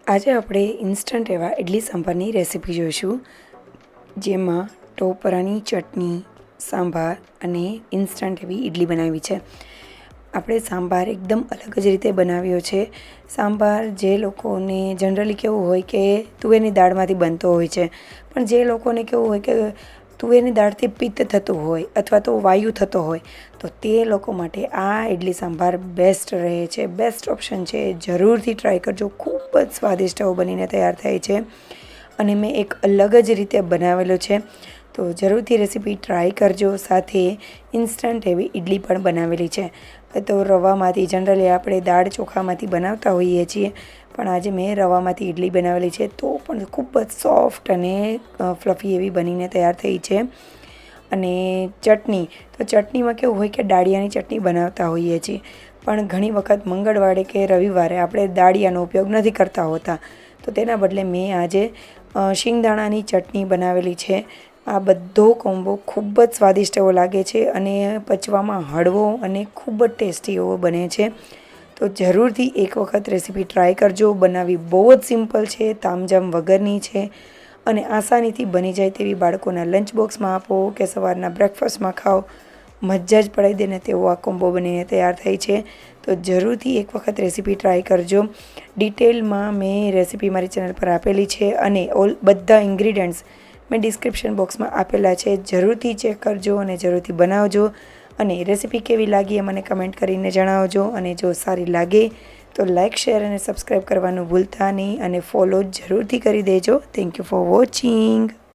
આજે આપણે ઇન્સ્ટન્ટ એવા ઇડલી સાંભારની રેસીપી જોઈશું, જેમાં ટોપરાની ચટણી, સાંભાર અને ઇન્સ્ટન્ટ એવી ઇડલી બનાવી છે. આપણે સાંભાર એકદમ અલગ જ રીતે બનાવ્યો છે. સાંભાર જે લોકોને જનરલી કેવું હોય કે તુવેરની દાળમાંથી બનતો હોય છે, પણ જે લોકોને કેવું હોય કે તુવેરની દાળથી પિત્ત થતું હોય અથવા તો વાયુ થતો હોય, તો તે લોકો માટે આ ઇડલી સાંભાર બેસ્ટ રહે છે, બેસ્ટ ઓપ્શન છે. જરૂરથી ટ્રાય કરજો. ખૂબ જ સ્વાદિષ્ટ એવો બનીને તૈયાર થાય છે અને મેં એક અલગ જ રીતે બનાવેલો છે, તો જરૂરથી રેસીપી ટ્રાય કરજો. સાથે ઇન્સ્ટન્ટ એવી ઇડલી પણ બનાવેલી છે. તો રવામાંથી જનરલી આપણે દાળ ચોખામાંથી બનાવતા હોઈએ છીએ, પણ આજે મેં રવામાંથી ઇડલી બનાવેલી છે, તો પણ ખૂબ જ સોફ્ટ અને ફ્લફી એવી બનીને તૈયાર થઈ છે. અને ચટણી, તો ચટણીમાં કેવું હોય કે દાળિયાની ચટણી બનાવતા હોઈએ છીએ, પણ ઘણી વખત મંગળવારે કે રવિવારે આપણે દાળિયાનો ઉપયોગ નથી કરતા હોતા, તો તેના બદલે મેં આજે શિંગદાણાની ચટણી બનાવેલી છે. આ બધો કોમ્બો ખૂબ જ સ્વાદિષ્ટ એવો લાગે છે અને પચવામાં હળવો અને ખૂબ જ ટેસ્ટી એવો બને છે. તો જરૂરથી એક વખત રેસીપી ટ્રાય કરજો. બનાવવી બહુ જ સિમ્પલ છે, તામઝામ વગરની છે અને આસાનીથી બની જાય તેવી. બાળકોના લંચ બોક્સમાં આપો કે સવારના બ્રેકફાસ્ટમાં ખાઓ, મજા જ પડાવી દે ને તેવો આ કોમ્બો બનીને તૈયાર થાય છે. તો જરૂરથી એક વખત રેસીપી ટ્રાય કરજો. ડિટેલમાં મેં રેસીપી મારી ચેનલ પર આપેલી છે અને બધા ઇન્ગ્રીડિયન્ટ્સ મેં ડિસ્ક્રિપ્શન બોક્સમાં આપેલા છે. જરૂરથી ચેક કરજો અને જરૂરથી બનાવજો. અને રેસીપી કેવી લાગી એ મને કમેન્ટ કરીને જણાવજો. અને જો સારી લાગે તો લાઇક, શેર અને સબસ્ક્રાઈબ કરવાનું ભૂલતા નહીં અને ફોલો જરૂરથી કરી દેજો. Thank you for watching.